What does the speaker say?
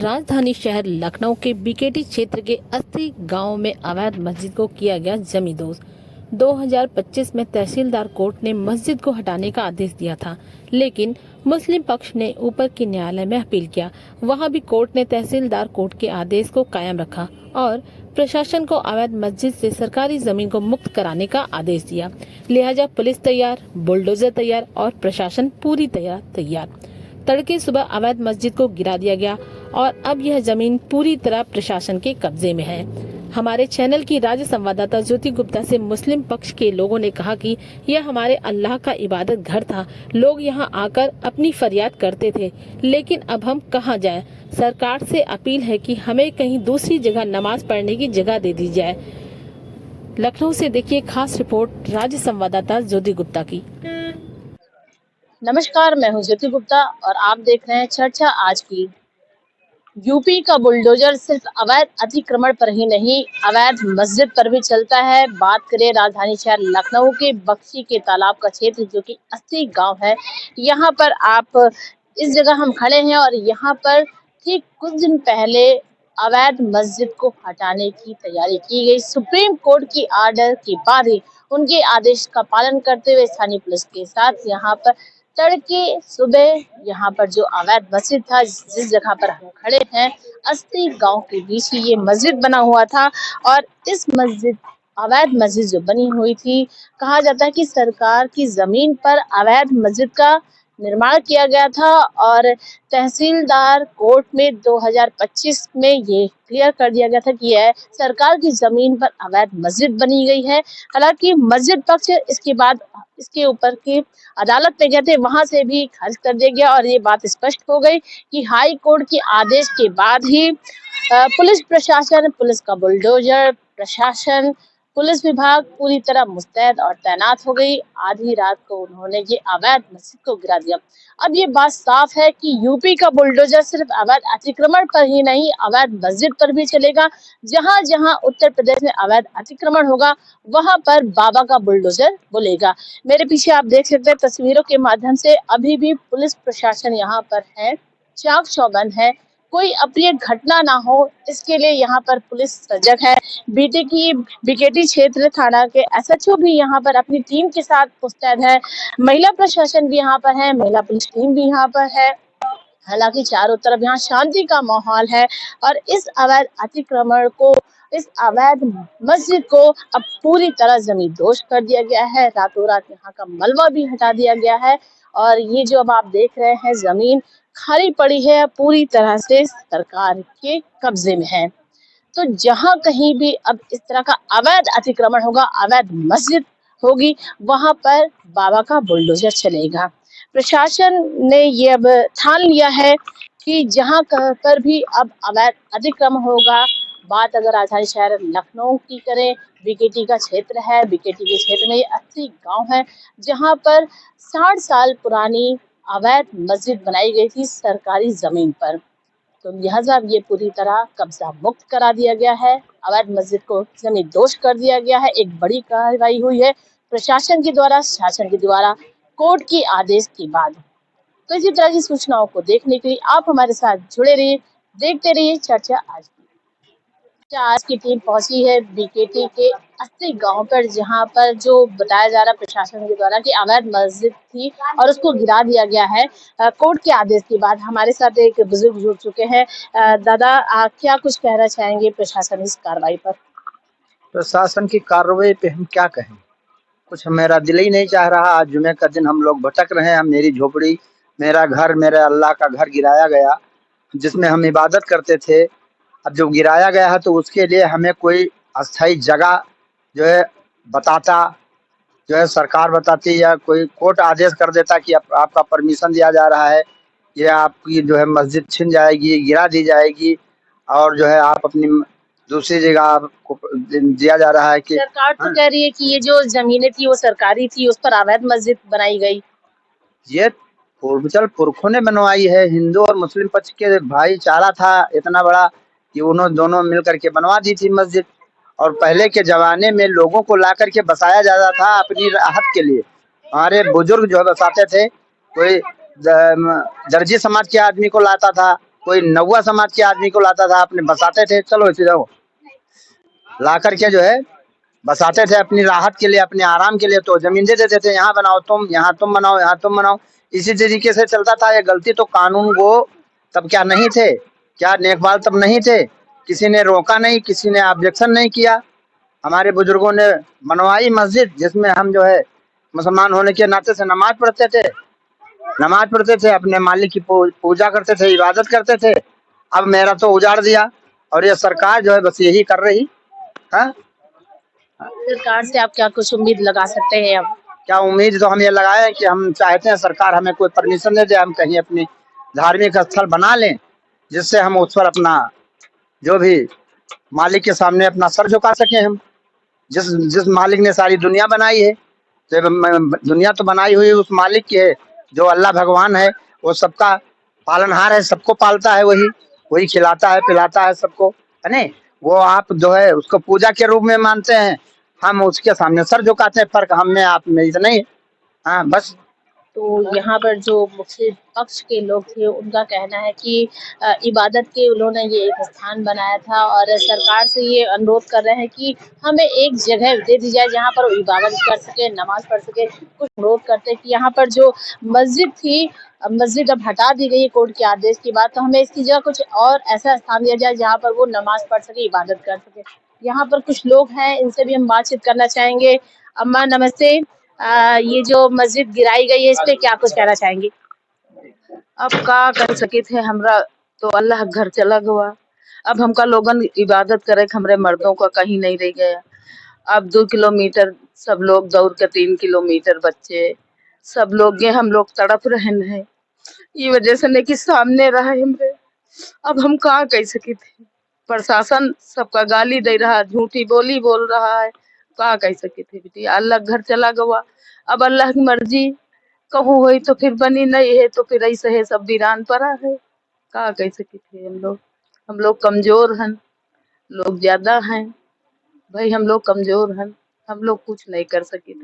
राजधानी शहर लखनऊ के बीकेटी क्षेत्र के 80 गांव में अवैध मस्जिद को किया गया जमींदोज। 2025 में तहसीलदार कोर्ट ने मस्जिद को हटाने का आदेश दिया था, लेकिन मुस्लिम पक्ष ने ऊपर के न्यायालय में अपील किया। वहां भी कोर्ट ने तहसीलदार कोर्ट के आदेश को कायम रखा और प्रशासन को अवैध मस्जिद से सरकारी जमीन को मुक्त कराने का आदेश दिया। लिहाजा पुलिस तैयार, बुलडोजर तैयार और प्रशासन पूरी तरह तैयार। तड़के सुबह अवैध मस्जिद को गिरा दिया गया और अब यह जमीन पूरी तरह प्रशासन के कब्जे में है। हमारे चैनल की राज्य संवाददाता ज्योति गुप्ता से मुस्लिम पक्ष के लोगों ने कहा कि यह हमारे अल्लाह का इबादत घर था। लोग यहां आकर अपनी फरियाद करते थे, लेकिन अब हम कहां जाएं? सरकार से अपील है कि हमें कहीं दूसरी जगह नमाज पढ़ने की जगह दे दी जाए। लखनऊ से देखिए खास रिपोर्ट राज्य संवाददाता ज्योति गुप्ता की। नमस्कार, मैं हूं ज्योति गुप्ता और आप देख रहे हैं चर्चा आज की। यूपी का बुलडोजर सिर्फ अवैध अतिक्रमण पर ही नहीं, अवैध मस्जिद पर भी चलता है। बात करें राजधानी शहर लखनऊ के बख्शी के तालाब का क्षेत्र, जो कि 80 गांव है। यहाँ पर आप इस जगह हम खड़े हैं और यहाँ पर ठीक कुछ दिन पहले अवैध मस्जिद को हटाने की तैयारी की गई। सुप्रीम कोर्ट की आर्डर के बाद ही उनके आदेश का पालन करते हुए स्थानीय पुलिस के साथ यहाँ पर तड़के सुबह यहाँ पर जो अवैध मस्जिद था, जिस जगह पर हम खड़े हैं, 80 गांव के बीच ही ये मस्जिद बना हुआ था। और इस अवैध मस्जिद जो बनी हुई थी, कहा जाता है कि सरकार की जमीन पर अवैध मस्जिद का निर्माण किया गया था और तहसीलदार कोर्ट में 2025 में ये क्लियर कर दिया गया था कि यह सरकार की जमीन पर अवैध मस्जिद बनी गई है। हालांकि मस्जिद पक्ष इसके बाद इसके ऊपर की अदालत में गए थे, वहां से भी खारिज कर दिया गया और ये बात स्पष्ट हो गई कि हाई कोर्ट के आदेश के बाद ही पुलिस प्रशासन, पुलिस का बुलडोजर प्रशासन, पुलिस विभाग पूरी तरह मुस्तैद और तैनात हो गई। आधी रात को उन्होंने ये अवैध मस्जिद को गिरा दिया। अब ये बात साफ है कि यूपी का बुलडोजर सिर्फ अवैध अतिक्रमण पर ही नहीं, अवैध मस्जिद पर भी चलेगा। जहां जहां उत्तर प्रदेश में अवैध अतिक्रमण होगा, वहां पर बाबा का बुलडोजर बोलेगा। मेरे पीछे आप देख सकते हैं तस्वीरों के माध्यम से, अभी भी पुलिस प्रशासन यहाँ पर है, चाक चौबंद है, कोई अप्रिय घटना ना हो इसके लिए यहाँ पर पुलिस सजग है। बीकेटी क्षेत्र थाना के एसएचओ भी यहाँ पर अपनी टीम के साथ मुस्तैद है। महिला प्रशासन भी यहाँ पर है, महिला पुलिस टीम भी यहाँ पर है। हालांकि चारों तरफ यहाँ शांति का माहौल है और इस अवैध अतिक्रमण को, इस अवैध मस्जिद को अब पूरी तरह जमींदोज कर दिया गया है। रातों रात यहाँ का मलबा भी हटा दिया गया है और ये जो अब आप देख रहे हैं जमीन खाली पड़ी है, पूरी तरह से सरकार के कब्जे में है। तो जहां कहीं भी अब इस तरह का अवैध अतिक्रमण होगा, अवैध मस्जिद होगी, वहां पर बाबा का बुलडोजर चलेगा। प्रशासन ने ये अब ठान लिया है कि जहां पर भी अब अवैध अतिक्रमण होगा, बात अगर राजधानी शहर लखनऊ की करें, बीकेटी का क्षेत्र है, बीकेटी के क्षेत्र में 80 गांव है, जहां पर 60 साल पुरानी अवैध मस्जिद बनाई गई थी सरकारी जमीन पर। तो लिहाजा ये पूरी तरह कब्जा मुक्त करा दिया गया है, अवैध मस्जिद को जमींदोज कर दिया गया है। एक बड़ी कार्रवाई हुई है प्रशासन के द्वारा, शासन के द्वारा, कोर्ट के आदेश के बाद। तो इसी तरह की सूचनाओं को देखने के लिए आप हमारे साथ जुड़े रहिए, देखते रहिए चर्चा आज की। आज की टीम पहुंची है बीकेटी के 80 गांव पर, जहां पर जो बताया जा रहा है प्रशासन के द्वारा कि अवैध मस्जिद थी और उसको गिरा दिया गया है कोर्ट के आदेश के बाद। हमारे साथ एक बुजुर्ग जुड़ चुके हैं। दादा, क्या कुछ कहना चाहेंगे प्रशासन इस कार्रवाई पर? प्रशासन की कार्रवाई पे हम क्या कहें, कुछ मेरा दिल ही नहीं चाह रहा। आज जुमे का दिन हम लोग भटक रहे हैं। मेरी झोपड़ी, मेरा घर, मेरे अल्लाह का घर गिराया गया, जिसमें हम इबादत करते थे। अब जो गिराया गया है तो उसके लिए हमें कोई अस्थायी जगह जो है बताता, जो है सरकार बताती, या कोई कोर्ट आदेश कर देता कि आपका परमिशन दिया जा रहा है, ये आपकी जो है मस्जिद छिन जाएगी, गिरा दी जाएगी और जो है आप अपनी दूसरी जगह आपको दिया जा रहा है कि सरकार तो कह रही है कि ये जो जमीनें थी वो सरकारी थी, उस पर अवैध मस्जिद बनाई गई। ये पूर्वजल पुरखों ने बनवाई है। हिंदू और मुस्लिम पक्ष के भाईचारा था इतना बड़ा कि उन्होंने दोनों मिलकर के बनवा दी थी मस्जिद। और पहले के जमाने में लोगों को ला करके बसाया जाता था अपनी राहत के लिए। हमारे बुजुर्ग जो बसाते थे, कोई दर्जी समाज के आदमी को लाता था, कोई नौवा समाज के आदमी को लाता था, अपने बसाते थे, चलो इसे जाओ, ला करके जो है बसाते थे अपनी राहत के लिए, अपने आराम के लिए। तो जमीन दे देते थे, यहाँ बनाओ तुम, यहाँ तुम बनाओ, यहाँ तुम बनाओ। इसी तरीके से चलता था। ये गलती तो कानून वो तब क्या नहीं थे, क्या नेकबाल तब नहीं थे, किसी ने रोका नहीं, किसी ने ऑब्जेक्शन नहीं किया। हमारे बुजुर्गों ने बनवाई मस्जिद, जिसमें हम जो है मुसलमान होने के नाते से नमाज पढ़ते थे, अपने मालिक की पूजा करते थे, इबादत करते थे। अब मेरा तो उजाड़ दिया, और ये सरकार जो है बस यही कर रही है। सरकार से आप क्या कुछ उम्मीद लगा सकते हैं अब? क्या उम्मीद तो हम ये लगाए हैं कि हम चाहते हैं सरकार हमें कोई परमिशन दे दे, हम कहीं अपनी धार्मिक स्थल बना लें, जिससे हम उस पर अपना जो भी मालिक के सामने अपना सर झुका सकें। हम जिस जिस मालिक ने सारी दुनिया बनाई है, तो दुनिया तो बनाई हुई उस मालिक की है, जो अल्लाह भगवान है। वो सबका पालनहार है, सबको पालता है, वही खिलाता है पिलाता है सबको, है नहीं। वो आप जो है उसको पूजा के रूप में मानते हैं, हम उसके सामने सर झुकाते हैं। फर्क हम में आप में इतना ही है। हाँ बस। तो यहाँ पर जो मुख्य पक्ष के लोग थे उनका कहना है कि इबादत के उन्होंने ये एक स्थान बनाया था, और सरकार से ये अनुरोध कर रहे हैं कि हमें एक जगह दे दी जाए जहाँ पर वो इबादत कर सके, नमाज पढ़ सके। कुछ अनुरोध करते हैं कि यहाँ पर जो मस्जिद थी, मस्जिद अब हटा दी गई है कोर्ट के आदेश के बाद, तो हमें इसकी जगह कुछ और ऐसा स्थान दिया जाए जहाँ पर वो नमाज पढ़ सके, इबादत कर सके। यहाँ पर कुछ लोग हैं, इनसे भी हम बातचीत करना चाहेंगे। अम्मा नमस्ते। ये जो मस्जिद गिराई गई है, इस पे क्या कुछ कहना चाहेंगी? अब का कर सके थे, हमरा तो अल्लाह घर चला गवा। अब हमका लोगन इबादत करे, हमरे मर्दों का कहीं नहीं रह गया। अब 2 किलोमीटर सब लोग दौड़ के, 3 किलोमीटर बच्चे सब लोग ये हम लोग तड़प रहे हैं, ये वजह से नहीं कि सामने रहा हमरे। अब हम कहाँ कह सके थे, प्रशासन सबका गाली दे रहा, झूठी बोली बोल रहा है, कहाँ कह सके थे बेटी। अल्लाह घर चला गवा, अब अल्लाह की मर्जी कहूँ हुई तो फिर बनी, नहीं है तो फिर ऐसे है, सब वीरान पड़ा है। कहाँ कह सके थे हम लोग कमजोर हैं, लोग ज्यादा हैं भाई, हम लोग कमजोर हैं, हम लोग कुछ नहीं कर सके थे।